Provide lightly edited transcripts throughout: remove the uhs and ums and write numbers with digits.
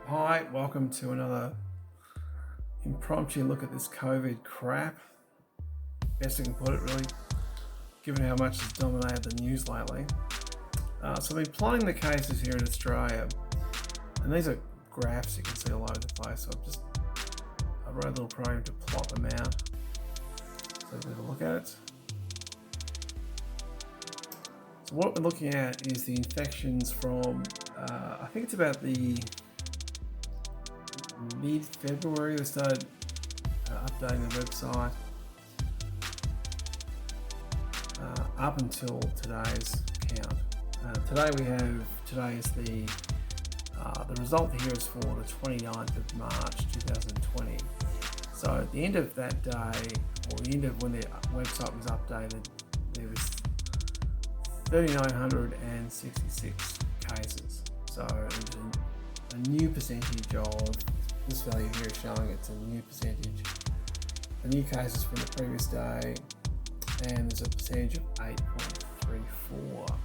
Hi, welcome to another impromptu look at this COVID crap. Best I can put it, really, given how much it's dominated the news lately. So I've been plotting the cases here in Australia, and these are graphs you can see all over the place. So I wrote a little program to plot them out. So let's have a look at it. So what we're looking at is the infections from, I think it's about the mid-February they started updating the website up until today's count. Today is the result here is for the 29th of March 2020. So at the end of that day, or the end of when the website was updated, there was 3,966 cases. So a new percentage of this value here is showing it's a new percentage. The new cases from the previous day, and there's a percentage of 8.34.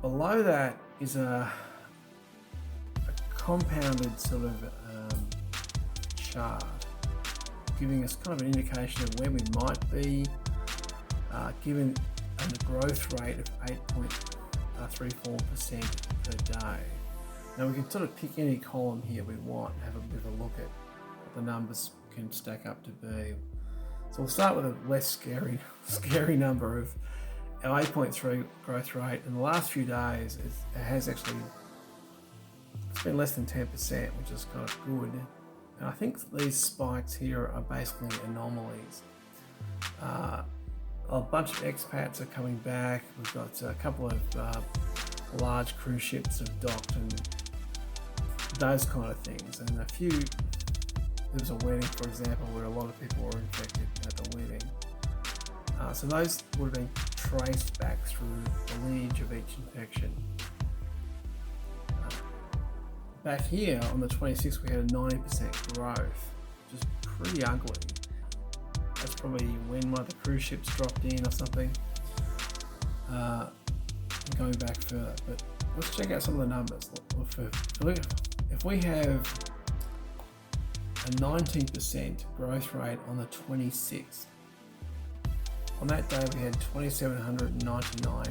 Below that is a compounded sort of chart, giving us kind of an indication of where we might be, given a growth rate of 8.34% per day. Now we can sort of pick any column here we want and have a bit of a look at what the numbers can stack up to be. So we'll start with a less scary number of our 8.3 growth rate. In the last few days, it's been less than 10%, which is kind of good. And I think these spikes here are basically anomalies. A bunch of expats are coming back. We've got a couple of large cruise ships have docked and those kind of things. And there was a wedding, for example, where a lot of people were infected at the wedding. So those would have been traced back through the lineage of each infection. Back here on the 26th, we had a 90% growth, which is pretty ugly. That's probably when one of the cruise ships dropped in or something. Going back further, but let's check out some of the numbers. If we have a 19% growth rate on the 26th, on that day we had 2,799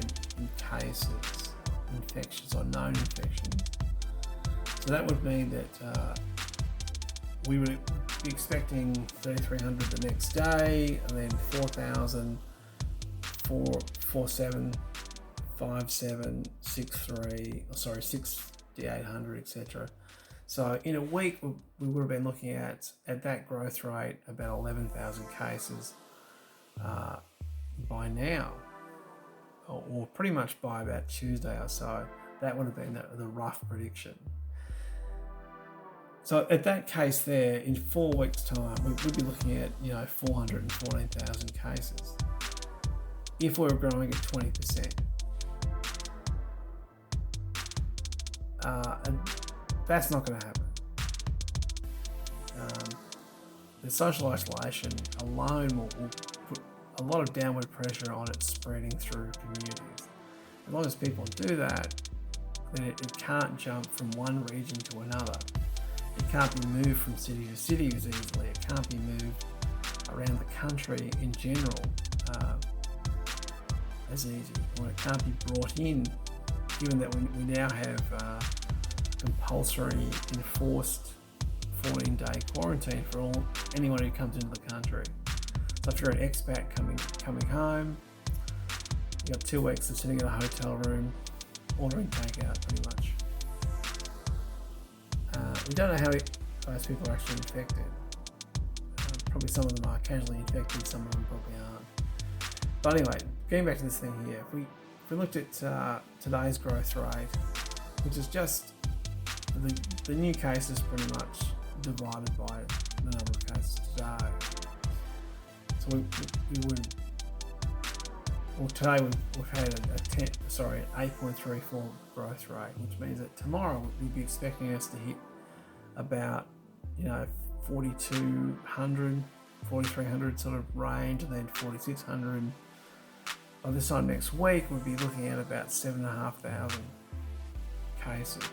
cases, infections or known infections. So that would mean that we would be expecting 3,300 the next day, and then 4,000, 6,800, etc. So in a week, we would have been looking at that growth rate about 11,000 cases by now, or pretty much by about Tuesday or so. That would have been the rough prediction. So at that case there, in 4 weeks' time, we'd be looking at 414,000 cases if we were growing at 20%. And that's not going to happen. The social isolation alone will put a lot of downward pressure on it spreading through communities. As long as people do that, then it can't jump from one region to another. It can't be moved from city to city as easily. It can't be moved around the country in general as easy. Or it can't be brought in, given that we now have compulsory enforced 14-day quarantine for anyone who comes into the country. So if you're an expat coming home, you've got 2 weeks of sitting in a hotel room ordering takeout pretty much. We don't know how those people are actually infected. Probably some of them are casually infected, some of them probably aren't. But anyway, getting back to this thing here, if we looked at today's growth rate, which is just the new cases pretty much divided by the number of cases today. So today we've had an 8.34 growth rate, which means that tomorrow we'd be expecting us to hit about 4,200, 4,300 sort of range, and then 4,600. By this time next week, we'll be looking at about 7,500 cases.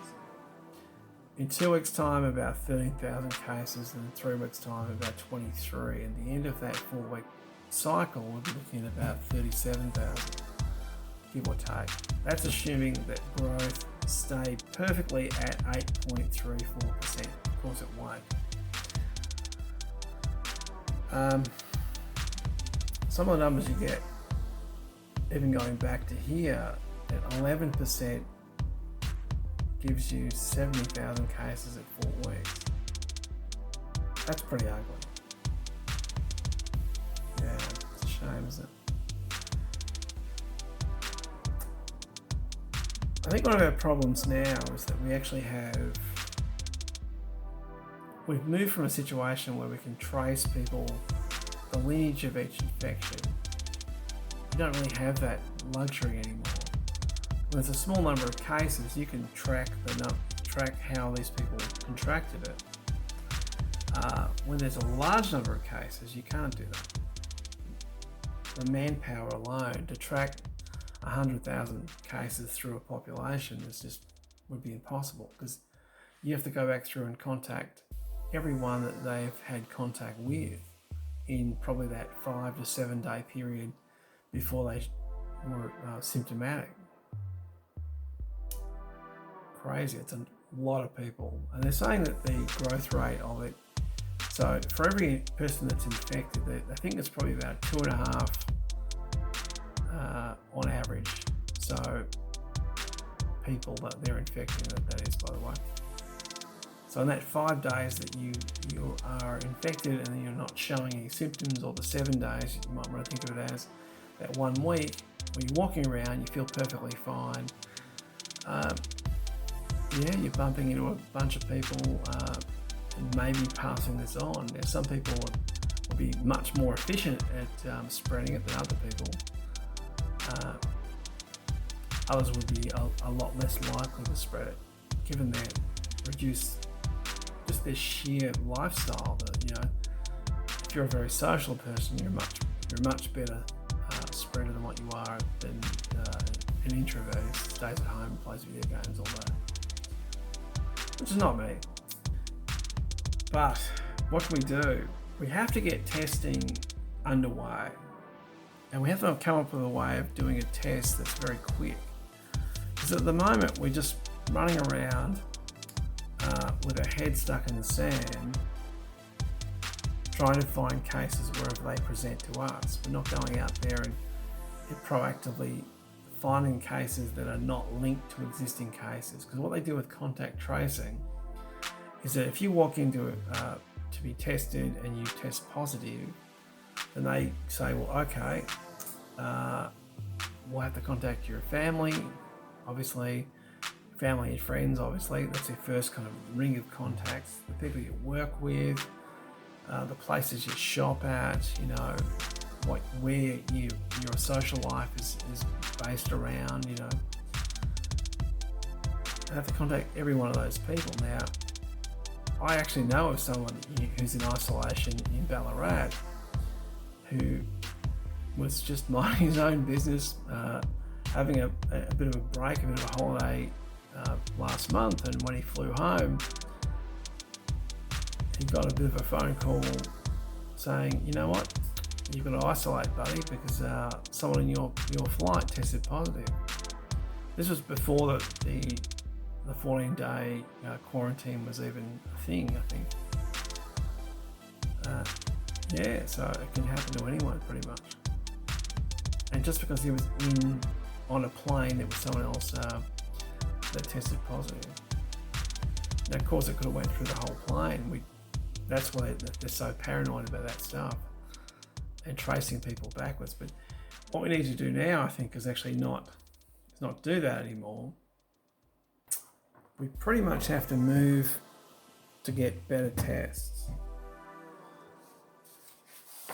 In 2 weeks' time, about 13,000 cases, and in 3 weeks' time, about 23. And the end of that 4-week cycle, we'll be looking at about 37,000, give or take. That's assuming that growth stayed perfectly at 8.34%. Of course, it won't. Some of the numbers you get, even going back to here, at 11%, gives you 70,000 cases at 4 weeks. That's pretty ugly. Yeah, it's a shame, isn't it? I think one of our problems now is that we've moved from a situation where we can trace people, the lineage of each infection. You don't really have that luxury anymore. When there's a small number of cases, you can track how these people contracted it. When there's a large number of cases, you can't do that. The manpower alone to track 100,000 cases through a population would be impossible, because you have to go back through and contact everyone that they've had contact with in probably that 5 to 7 day period before they were symptomatic. Crazy, it's a lot of people. And they're saying that the growth rate of it, so for every person that's infected, I think it's probably about 2.5 on average. So people that they're infecting, that is, by the way. So in that 5 days that you are infected and you're not showing any symptoms, or the 7 days, you might want to think of it as that 1 week when you're walking around, you feel perfectly fine. You're bumping into a bunch of people and maybe passing this on. Now, some people will be much more efficient at spreading it than other people. Others would be a lot less likely to spread it, given their reduced, just their sheer lifestyle. That, if you're a very social person, you're a much better spreader than what you are than an introvert who stays at home and plays video games all day. Which is not me. But what can we do? We have to get testing underway. And we have to come up with a way of doing a test that's very quick. Because at the moment, we're just running around with our head stuck in the sand, trying to find cases wherever they present to us. We're not going out there and proactively finding cases that are not linked to existing cases. Because what they do with contact tracing is that if you walk into to be tested and you test positive, then they say, well, okay, we'll have to contact your family, obviously, family and friends, obviously. That's their first kind of ring of contacts. The people you work with, the places you shop at, where your social life is based around, You have to contact every one of those people. Now, I actually know of someone who's in isolation in Ballarat who was just minding his own business, having a bit of a break, a bit of a holiday last month, and when he flew home, he got a bit of a phone call saying, you know what, you've got to isolate, buddy, because someone in your flight tested positive. This was before the 14-day quarantine was even a thing, I think. So it can happen to anyone pretty much. And just because he was on a plane, there was someone else that tested positive. Now, of course, it could have went through the whole plane. That's why they're so paranoid about that stuff and tracing people backwards. But what we need to do now, I think, is actually not do that anymore. We pretty much have to move to get better tests.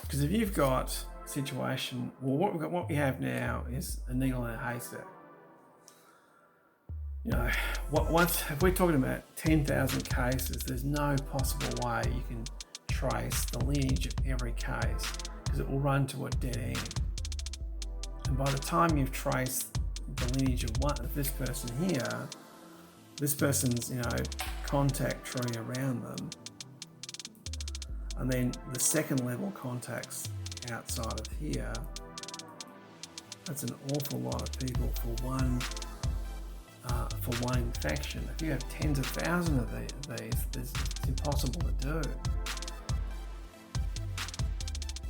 Because if you've got a situation, what we have now is a needle in a haystack. If we're talking about 10,000 cases, there's no possible way you can trace the lineage of every case, because it will run to a dead end. And by the time you've traced the lineage of this person here, this person's, contact tree around them, and then the second level contacts outside of here, that's an awful lot of people for one infection. If you have tens of thousands of these, it's impossible to do.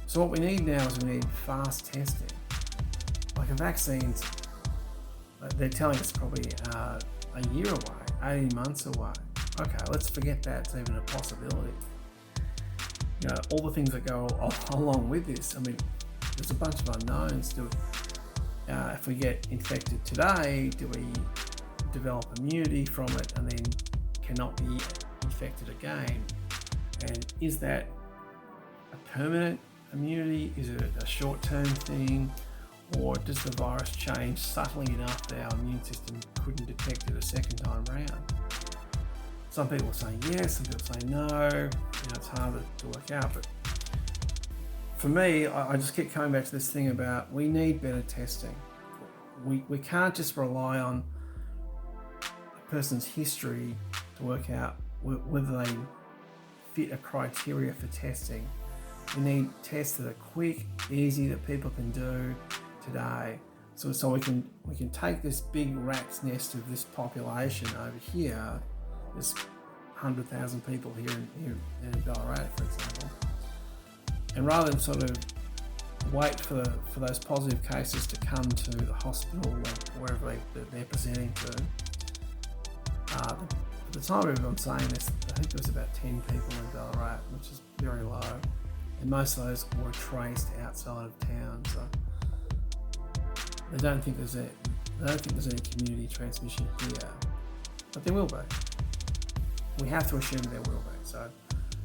So what we need now is we need fast testing. Like a vaccine's, they're telling us probably a year away, 18 months away. Okay, let's forget that's even a possibility. You know, all the things that go along with this. I mean, there's a bunch of unknowns. If we get infected today, do we develop immunity from it and then cannot be infected again? And is that a permanent immunity? Is it a short-term thing? Or does the virus change subtly enough that our immune system couldn't detect it a second time round? Some people say yes, some people say no. You know, it's harder to work out. But for me, I just keep coming back to this thing about we need better testing. We can't just rely on a person's history to work out whether they fit a criteria for testing. We need tests that are quick, easy, that people can do today. So we can take this big rat's nest of this population over here, this 100,000 people here in Ballarat, for example, and rather than sort of wait for those positive cases to come to the hospital or wherever they're presenting to. At the time I'm saying this, I think there was about 10 people in Ballarat, which is very low, and most of those were traced outside of town. So they don't think there's any community transmission here, but there will be. We have to assume there will be. So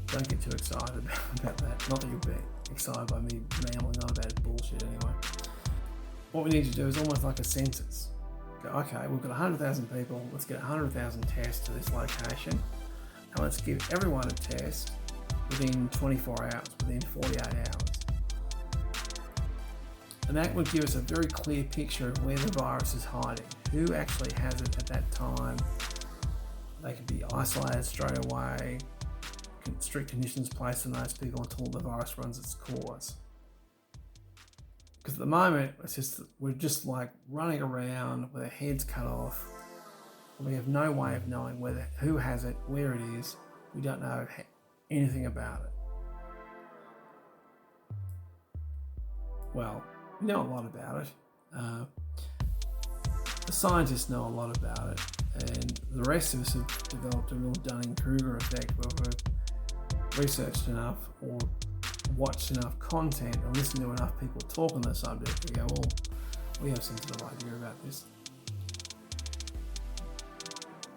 don't get too excited about that. Not that you'll be excited by me rambling on about bullshit anyway. What we need to do is almost like a census. Go, okay, we've got 100,000 people, let's get 100,000 tests to this location, and let's give everyone a test within 24 hours, within 48 hours. And that would give us a very clear picture of where the virus is hiding, who actually has it at that time. They can be isolated straight away, strict conditions placed on those people until the virus runs its course. Because at the moment, we're just like running around with our heads cut off. We have no way of knowing who has it, where it is. We don't know anything about it. Well, we know a lot about it. The scientists know a lot about it, and the rest of us have developed a real Dunning-Kruger effect where we've researched enough or watched enough content and listened to enough people talk on the subject. We go, well, we have some sort of idea about this.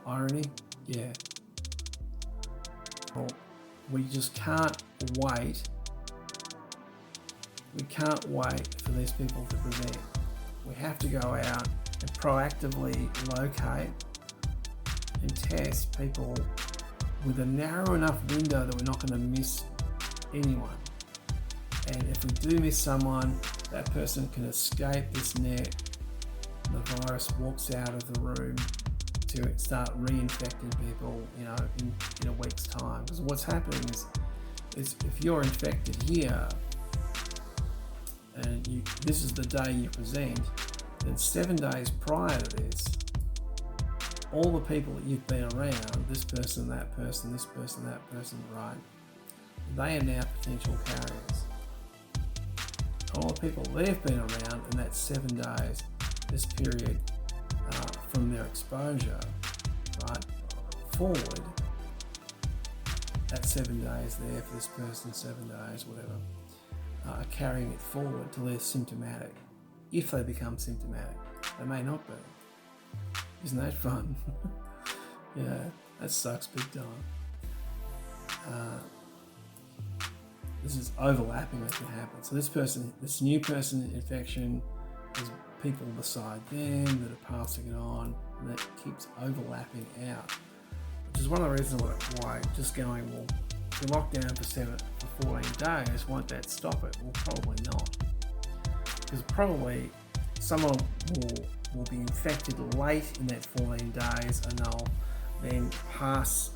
Irony? Yeah. Well, we just can't wait. We can't wait for these people to present. We have to go out and proactively locate and test people with a narrow enough window that we're not going to miss anyone. And if we do miss someone, that person can escape this net. The virus walks out of the room to start reinfecting people, in a week's time. Because what's happening is if you're infected here, and this is the day you present, then 7 days prior to this, all the people that you've been around, this person, that person, this person, that person, right, they are now potential carriers. All the people they've been around in that 7 days, this period from their exposure, right, forward, that 7 days there for this person, 7 days, whatever, are carrying it forward till they're symptomatic. If they become symptomatic, they may not be. Isn't that fun? Yeah, that sucks big time. This is overlapping that can happen. So this new person infection, there's people beside them that are passing it on, and that keeps overlapping out. Which is one of the reasons why just going, well, if we lock down for 14 days, won't that stop it? Well, probably not. Because probably someone will be infected late in that 14 days, and they'll then pass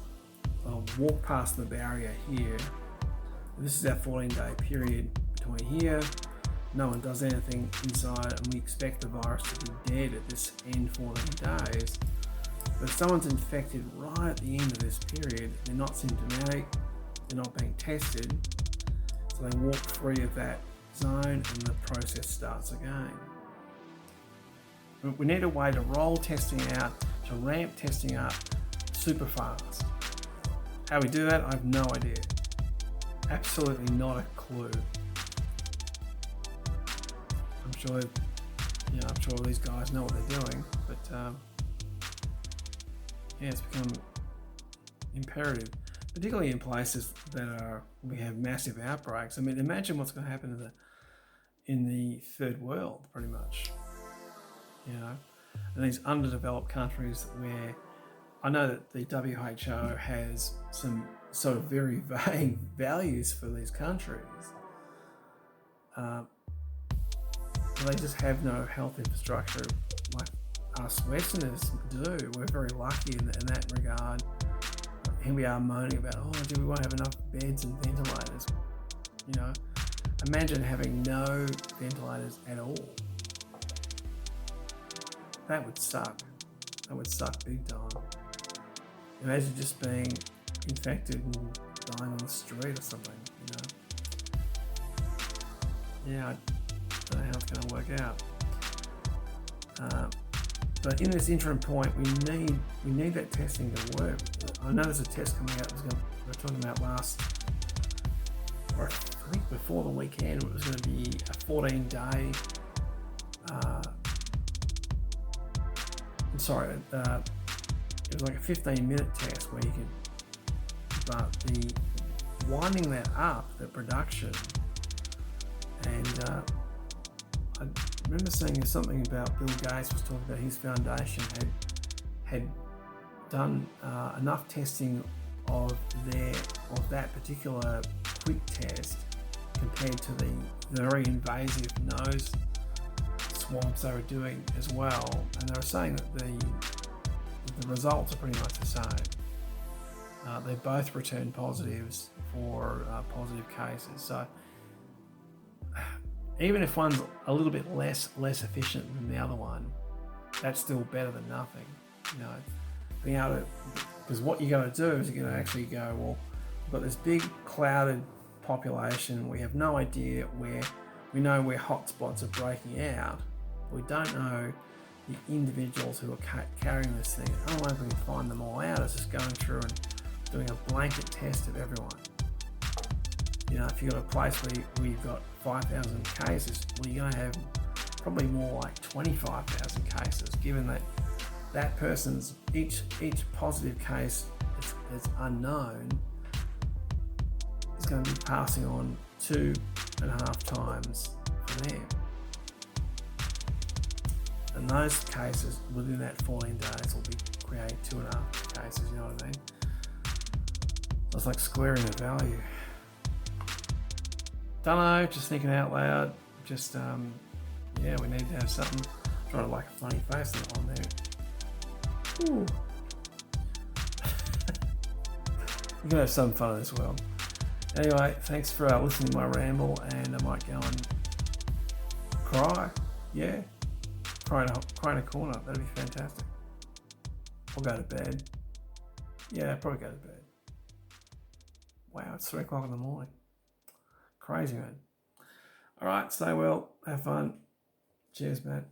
I'll walk past the barrier here. This is our 14-day period between here. No one does anything inside, and we expect the virus to be dead at this end 14 days. But if someone's infected right at the end of this period, they're not symptomatic, they're not being tested, so they walk free of that zone and the process starts again. We need a way to roll testing out, to ramp testing up super fast. How we do that, I have no idea. Absolutely not a clue. I'm sure these guys know what they're doing, but it's become imperative, particularly in places that we have massive outbreaks. I mean, imagine what's going to happen in the third world, pretty much. And these underdeveloped countries where I know that the WHO has some sort of very vague values for these countries. They just have no health infrastructure like us Westerners do. We're very lucky in that regard. Here we are moaning about, we won't have enough beds and ventilators. Imagine having no ventilators at all. That would suck. That would suck big time. Imagine just being infected and dying on the street or something, Yeah, I don't know how it's going to work out. But in this interim point, we need that testing to work. I know there's a test coming out. We were talking about I think before the weekend, it was going to be a 14-day. It was like a 15-minute test where you could, but the winding that up, the production, and I remember seeing something about Bill Gates was talking about his foundation had done enough testing of that particular quick test compared to the very invasive nose swabs they were doing as well, and they were saying that the results are pretty much the same. They both return positives for positive cases. So even if one's a little bit less efficient than the other one, that's still better than nothing. Being able to, because what you're going to do is you're going to actually go, well, we've got this big clouded population. We have no idea we know where hotspots are breaking out. We don't know the individuals who are carrying this thing. I don't know if we can find them all out. It's just going through and doing a blanket test of everyone. If you've got a place where you've got 5,000 cases, well, you're going to have probably more like 25,000 cases, given that person's each positive case that's unknown is going to be passing on 2.5 times for them. And those cases within that 14 days will be create 2.5 cases, you know what I mean? So it's like squaring the value. Don't know, just thinking out loud. Just, we need to have something. Try to like a funny face on there. Ooh. You're gonna have some fun in this world. Anyway, thanks for listening to my ramble, and I might go and cry. Yeah. Cry in a corner. That'd be fantastic. Or go to bed. Yeah, probably go to bed. Wow, it's 3 o'clock in the morning. Crazy, man. All right, stay well. Have fun. Cheers, man.